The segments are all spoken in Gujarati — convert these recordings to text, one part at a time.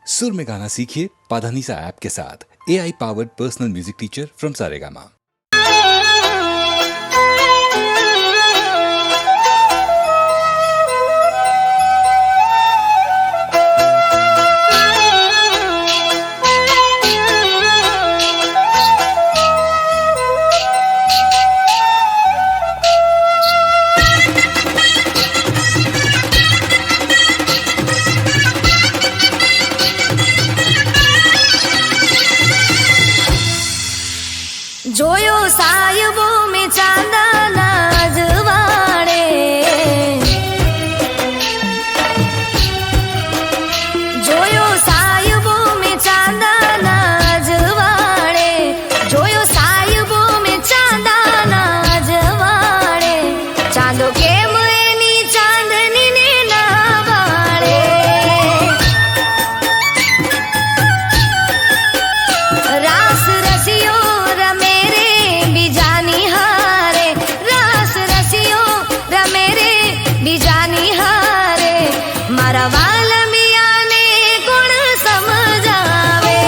सुर में गाना सीखिए पाधानीसा ऐप के साथ। AI powered personal music teacher from Saregama. જોયો સાયબો મેં ચાંદના જવાડે, જોયો સાયબો મેં ચાંદના જવાડે, જોયો સાયબો મેં ચાંદના જવાડે, ચાંદો કેમ એની ચાંદનીને ના વાળે, રાસ રસિયો મારા વાલમિયાને કોણ સમજાવે,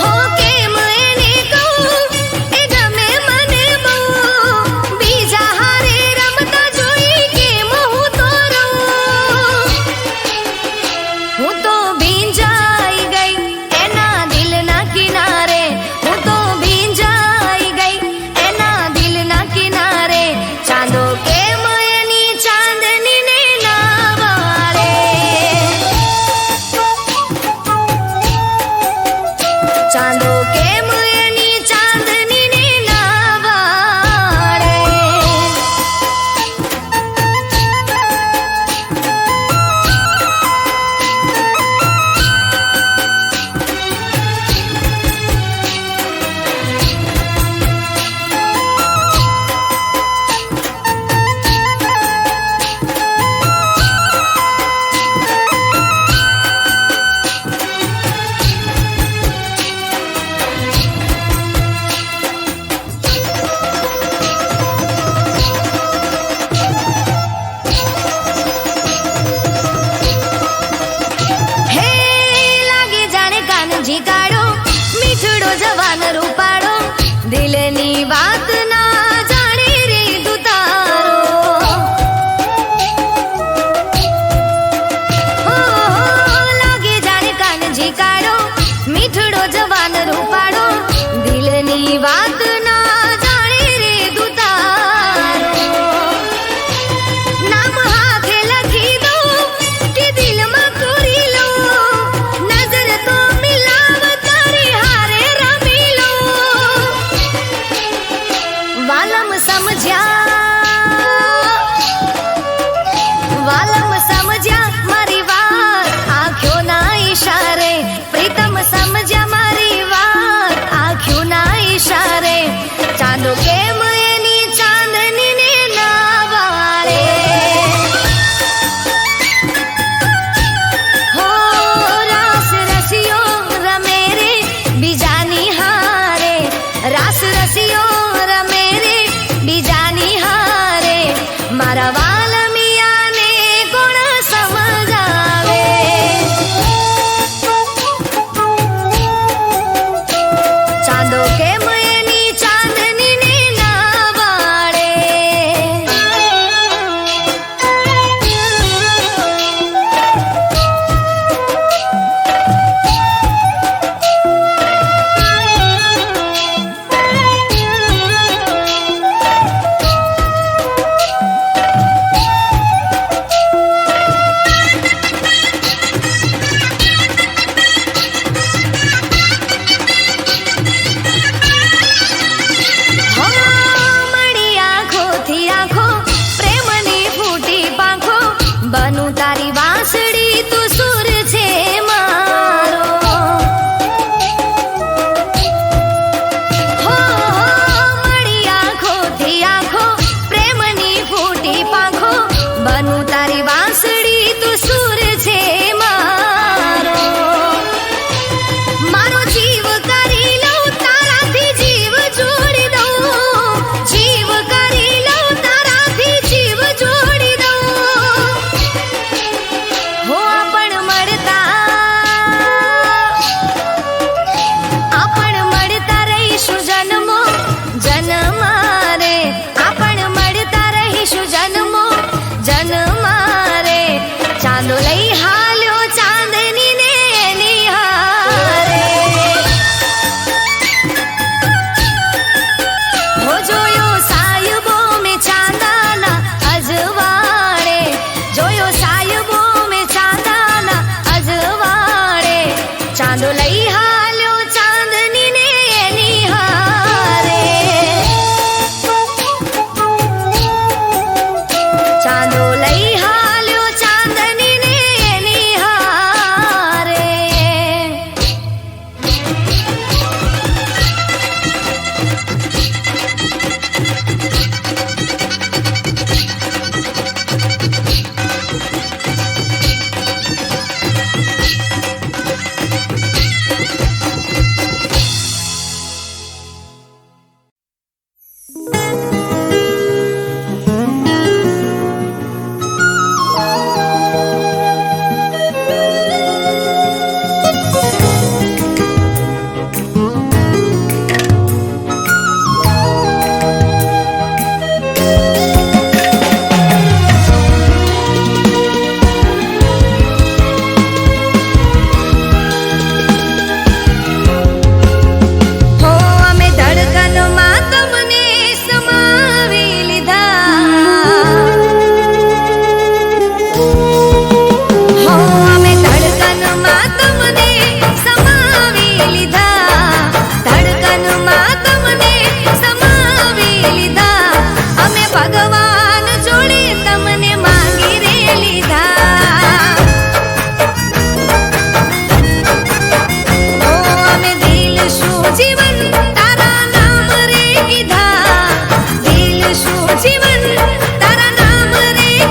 હો કેમ એને કહું એ ગમે મને બહુ, બીજા હારે રમતા જોઈ કેમ હું તો રહું, હું તો ભીંજાઈ ગઈ એના દિલના કિનારે, હું તો ભીંજાઈ ગઈ એના દિલના કિનારે, ચાંદો કેમ એની ચાંદનીને ના વાળે, ચાંદો કેમ એની ચાંદનીને ના વાળે. જવાન રૂપાળો દિલની વાત ના જાણે રે દુતારો, લાગે જાણે કાનજી કાળો મીઠડો જવાન રૂપાળો દિલની વાત ના જાણે રે દુતારો, નામ હાથે લખી દો કે દિલમાં કોરી લો, નજર તો મિલાવ તારી હારે રમી લો, વાલમ સમજ્યા મારી વાત આંખોના ઈશારે, પ્રીતમ સમજ્યા મારી વાત આંખોના ઈશારે, ચાંદો કેમ એની ચાંદનીને ના વાળે, હો રાસ રસિયો રમે રે બીજાની હારે, રાસ રસિયો રમે રે બીજાની હારે, મારા વાલમિયાને કોણ સમજાવે, ચાંદો કેમ એની ચાંદનીને ના વાળે.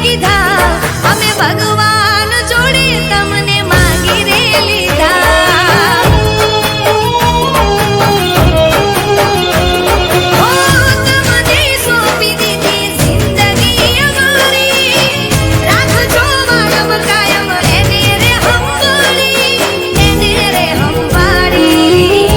કીધા અમે ભગવાન જોડે તમને માંગી રે લીધા ઓ તમને સોંપી દીધી જિંદગી અમારી રાખજો વાળમ કાયમ એને રે હંભાળી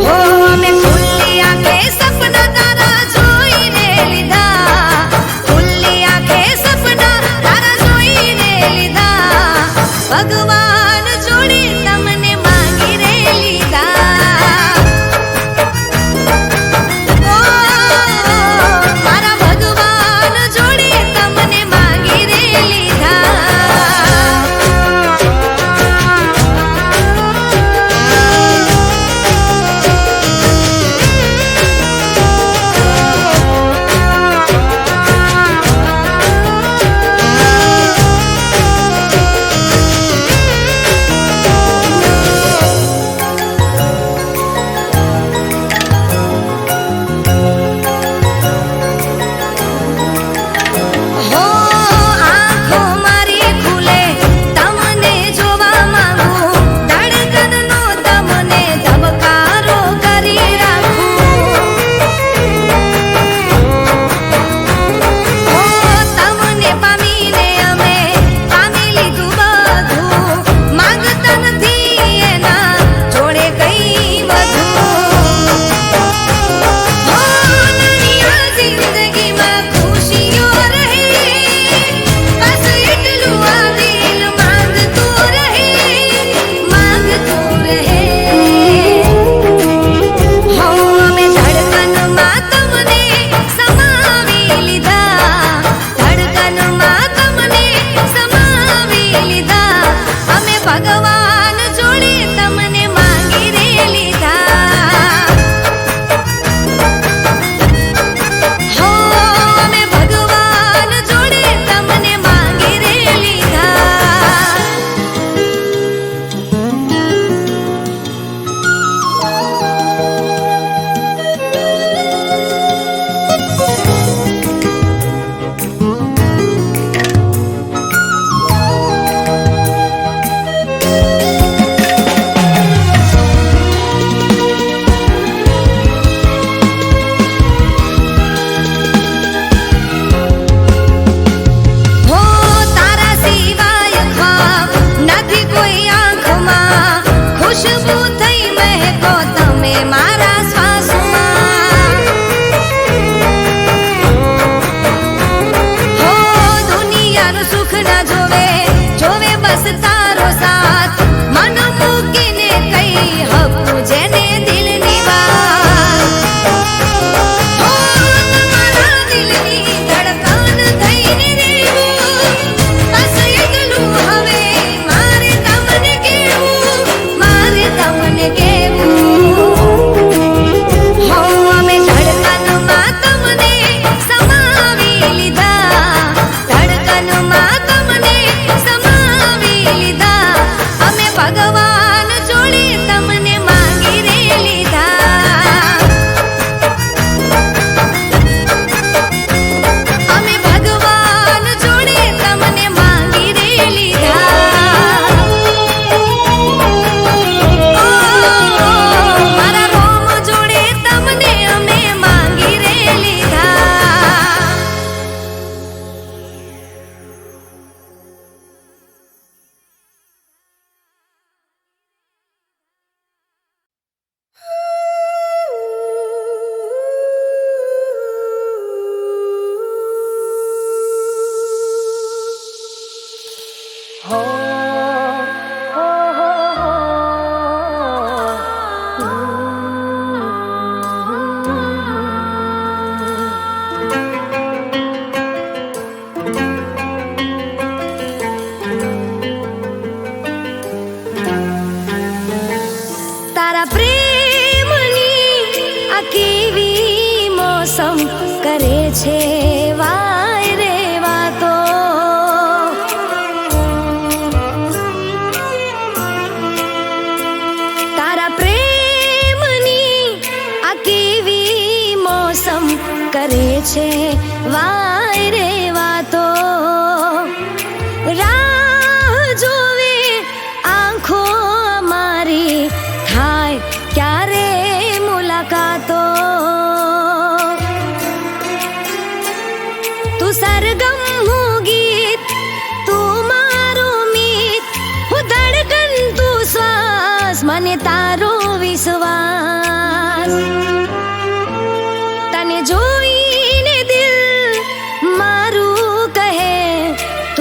હો અમે ખુલ્લી આંખે સપના તારા જોઈને લીધા ખુલ્લી આંખે સપના તારા જોઈને લીધા ભગવાન જોડે તમને માંગી રે લીધા ઓ મારા ભગવાન જોડે તમને માંગી રે હો આંખો મારી ખુલે તમને જોવા માંગુ ધડકનનો તમને ધબકારો કરી રાખું હો તમને પામીને અમે પામી લીધું બધું માંગતા નથી એના જોડે કઈ વધુ હો નાની આ જિંદગીમાં ખુશીઓ રહે બસ એટલું આ દિલ માંગતું રહે હો અમે ધડકનમાં તમને સમાવી લીધા ધડકનમાં તમને સમાવી લીધા અમે ભગવાન જોડે તમને માંગી રે લીધા હો અમે ભગવાન જોડે તમને માંગી રે લીધા હો તારા સિવાય ખ્વાબ નથી કોઈ આંખમાં ખુશબુ થઈ મહેકો તમે મારા શ્વાસમાં હો દુનિયાનું સુખ ના જોવે જોવે બસ તારો સાથ મન મૂકીને કઈ હકું જેને દિલની વાત હો તમારા દિલની ધડકન થઈને રહેવું બસ એટલું હવે મારે તમને કહેવું હો અમે ધડકનમાં તમને સમાવી લીધા ધડકનમાં તમને સમાવી લીધા અમે ભગવાન જોડે તમને માંગી રે લીધા અમે ભગવાન જોડે તમને માંગી રે લીધા ઓ મારા રોમ જોડે તમને અમે માંગી રે લીધા તારા પ્રેમની આ કેવી મોસમ કરે છે વાય રે વાતો તારા પ્રેમની આ કેવી મોસમ કરે છે વાય રે વાતો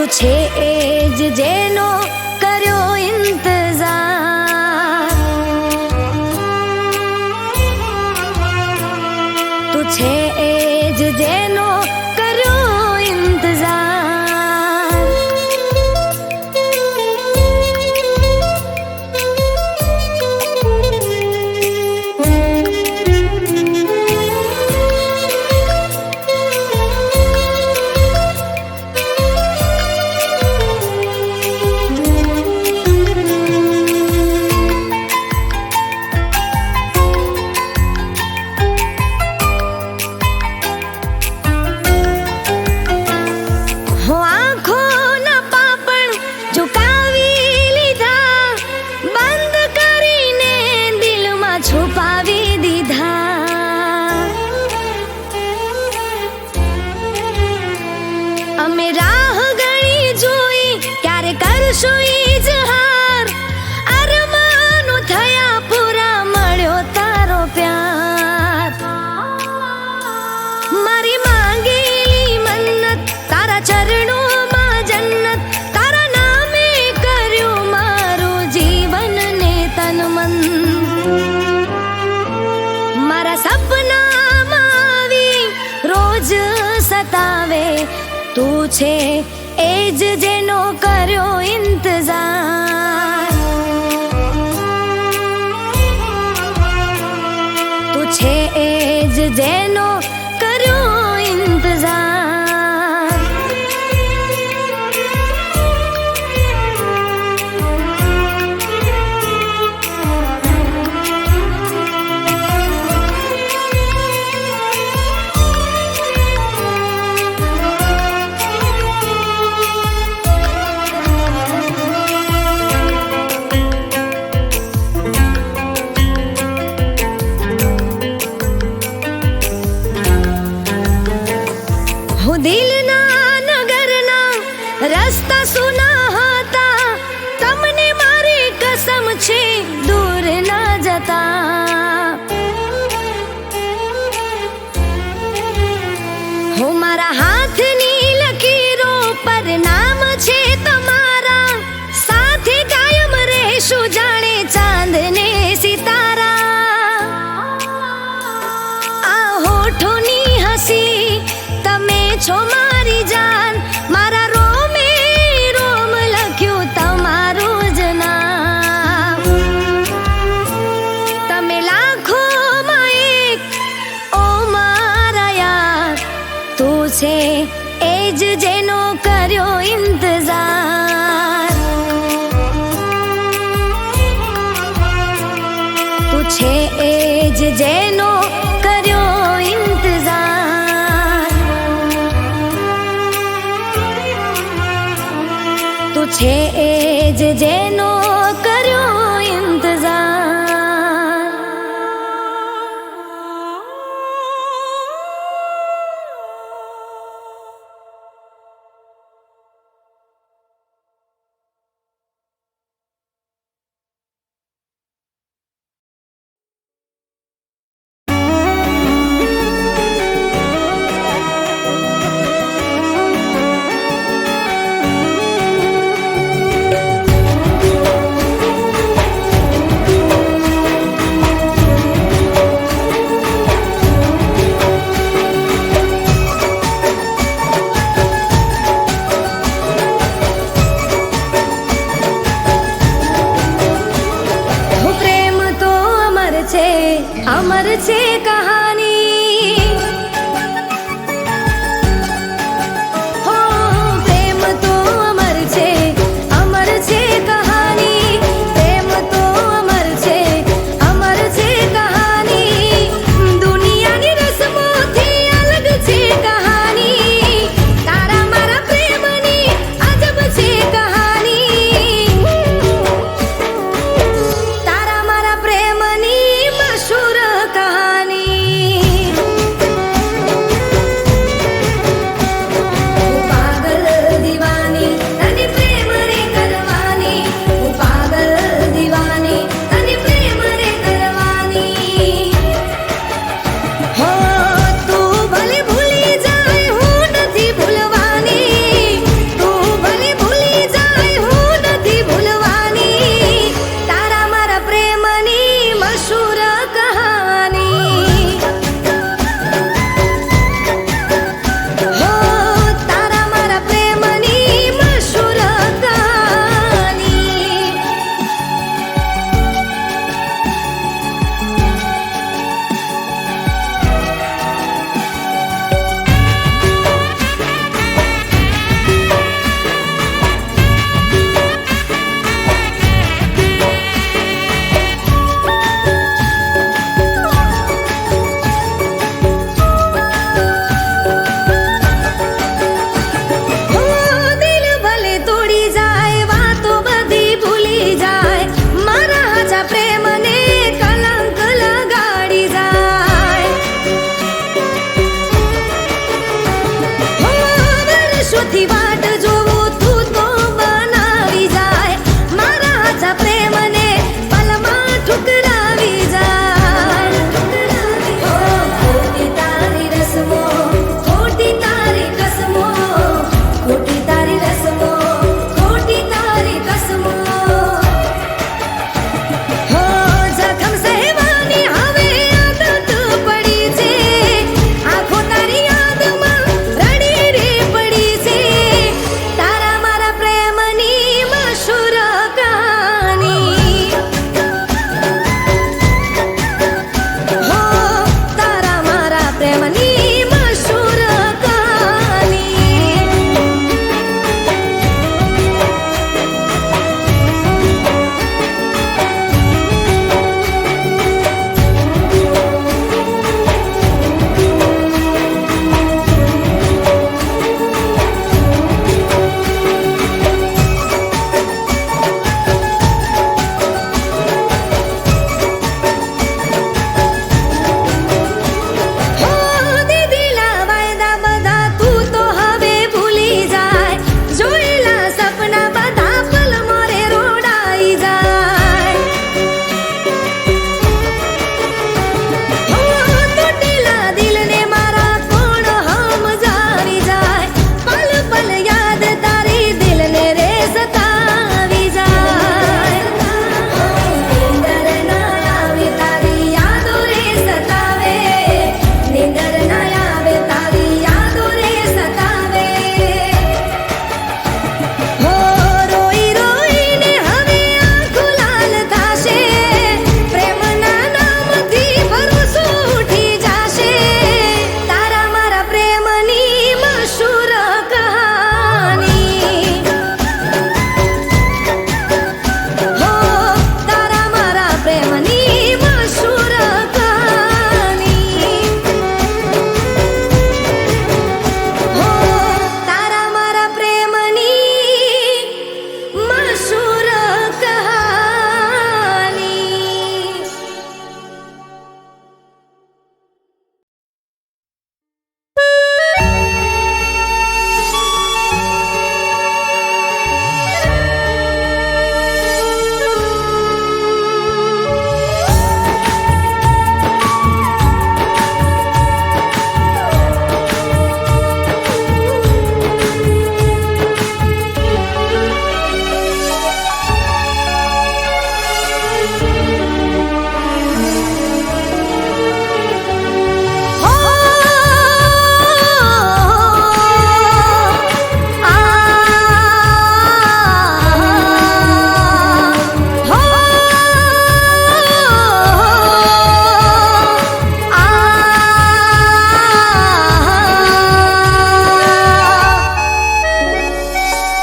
તું છે એ જ જેનો કર્યો ઇંતજાર, તું છે એ જ જેનો કર્યો ઇંતજાર. અમે રાહ ગણી જોઈ ક્યારે કરશું ઇજહાર, અરમાનો થયા પૂરા મળ્યો તારો પ્યાર. મારી માંગેલી મન્નત તારા ચરણોમાં જન્નત, તારા નામે કર્યું મારું જીવન ને તન મન. મારા સપનામાં આવી રોજ સતાવે, તું છે એ જ જેનો કર્યો ઇંતજાર, તું છે એ જ જેનો કર્યો ઇંતજાર. દિલના નગરના રસ્તા સુના હતા, તમને મારી કસમ છે દૂર ના જતા. હું મારા હાથની લકીરો પર નામ છે તમારા, સાથે કાયમ રહેશું જાણે ચાંદ ને સિતારા. આ હોઠોની હસી તમે છો મારી જાન, મારા રોમે રોમ લખ્યું તમારું જ નામ. તમે લાખોમાં એક ઓ મારા યાર, તું છે એ જ જેનો કર્યો ઇંતજાર, તું છે એ જ જેનો કર્યો ઇંતજાર, તું છે એ જ જેનો કર્યો ઇંતજાર. અમર છે કહાની, હો પ્રેમ તો અમર છે કહાની, પ્રેમ તો અમર છે કહાની. દુનિયાની રસમોથી અલગ છે કહાની, તારા મારા પ્રેમની અજબ છે કહાની, તારા મારા પ્રેમની મશહૂર કહાની.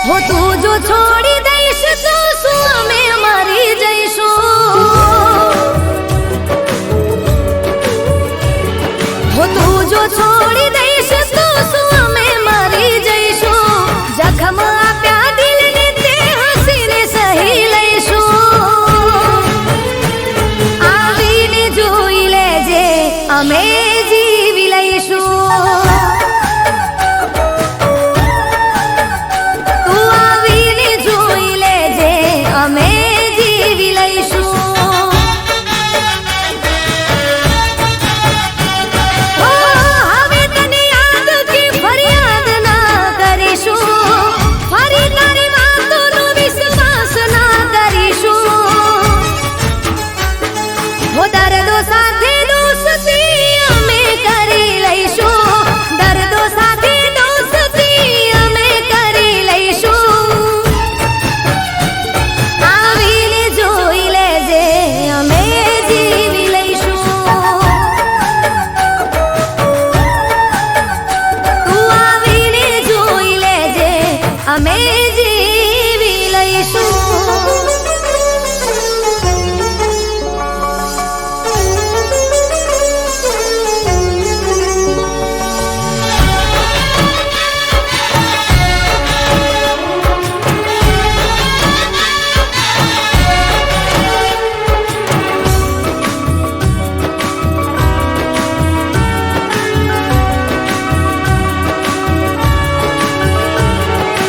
હો તું જો છોડી દઈશ તો શું અમે મરી જઈશું. હો તું જો છોડી દઈશ તો શું અમે મરી જઈશું. જખમ આપ્યા દિલને તે હસીને સહી લઈશું. આવીને જોઈ લેજે અમે જીવી લઈશું. તું આવીને જોઈ લેજે અમે જીવી લઈશું. ઓ હવે તને યાદ કે ફરિયાદ ના કરીશું. ફરી તારી વાતોનો વિશ્વાસ ના કરીશું. હો દર્દો સાથે દોસ્તી અમે કરી લઈશું. દર્દો સાથે દોસ્તી અમે કરી લઈશું. આવીને જોઈ લેજે અમે જીવી લઈશું. તું આવીને જોઈ લેજે અમે જીવી લઈશું.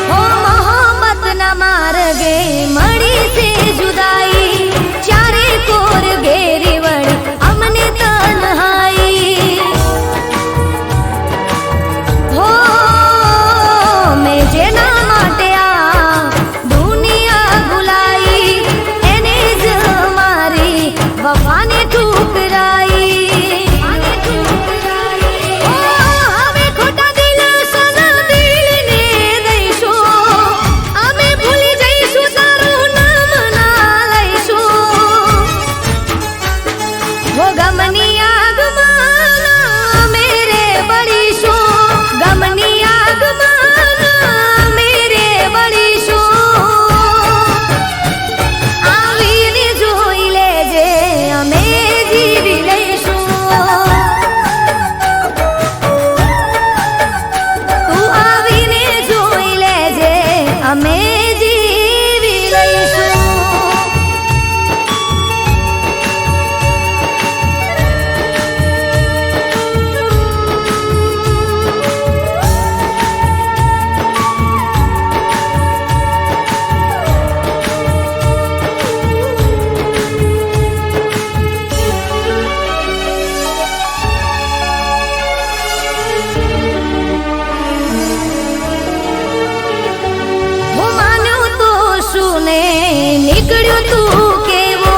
હો મોહબ્બતના માર્ગે મળી છે જુદાઈ. ચારે કોર ઘેરી વળી અમને તન્હાઈ. હો મેં જેના માટે આ દુનિયા ભૂલાઈ એને જ મારી વફાને ઠુકરાઈ. ઓ હવે ખોટા દિલાસાના દિલને દઈશું. અમે ભૂલી જઈશું તારું નામ ના લઈશું. હો ગમની આગમાં અમે રે બળીશું. ગમની આગમાં અમે રે બળીશું. આવીને જોઈ લેજે અમે જીવી લઈશું. તું આવીને જોઈ લેજે અમે જીવી લઈશું. હું માન્યું તો શું ને નીકળ્યું તું કેવો.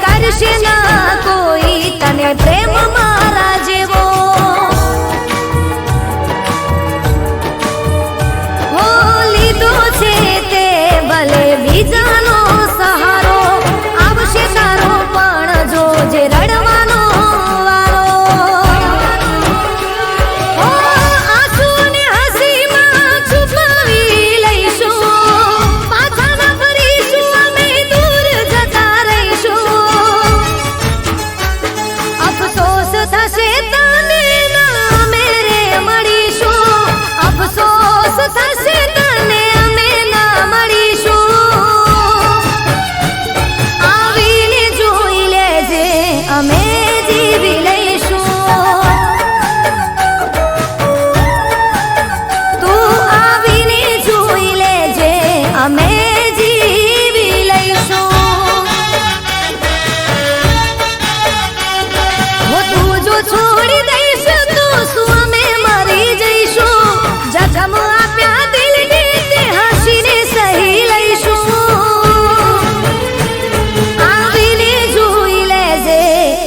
કરશે ના કોઈ તને પ્રેમ મારા જેવો. હો લીધો છે તે ભલે બીજાનો સહારો. આવશે તારો પણ જોજે રડવાનો વારો. હો આંસુને હસીમાં છુપાવી લઈશું. પાછા ના ફરીશું અમે દૂર જતા રહીશું. અફસોસ થશે તને ના મેરે મળીશું. અફસોસ થશે તને અમે ના મળીશું. આવીને જોઈ લેજે અમે જીવી લઈશું. તું આવીને જોઈ લેજે અમે જીવી લઈશું. હો તું જો છોડી દઈશ તો શું અમે મરી જઈશું. જખમ આપ્યા દિલને તે હસીને સહી લઈશું. આવીને જોઈ લેજે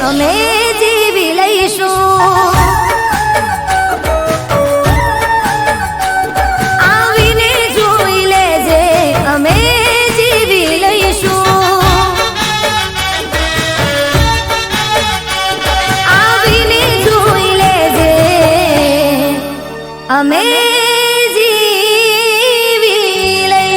અમે જીવી લઈશું. આવીને જોઈ લેજે અમે જીવી લઈશું. આવીને જોઈ લેજે અમે જીવી લઈશું.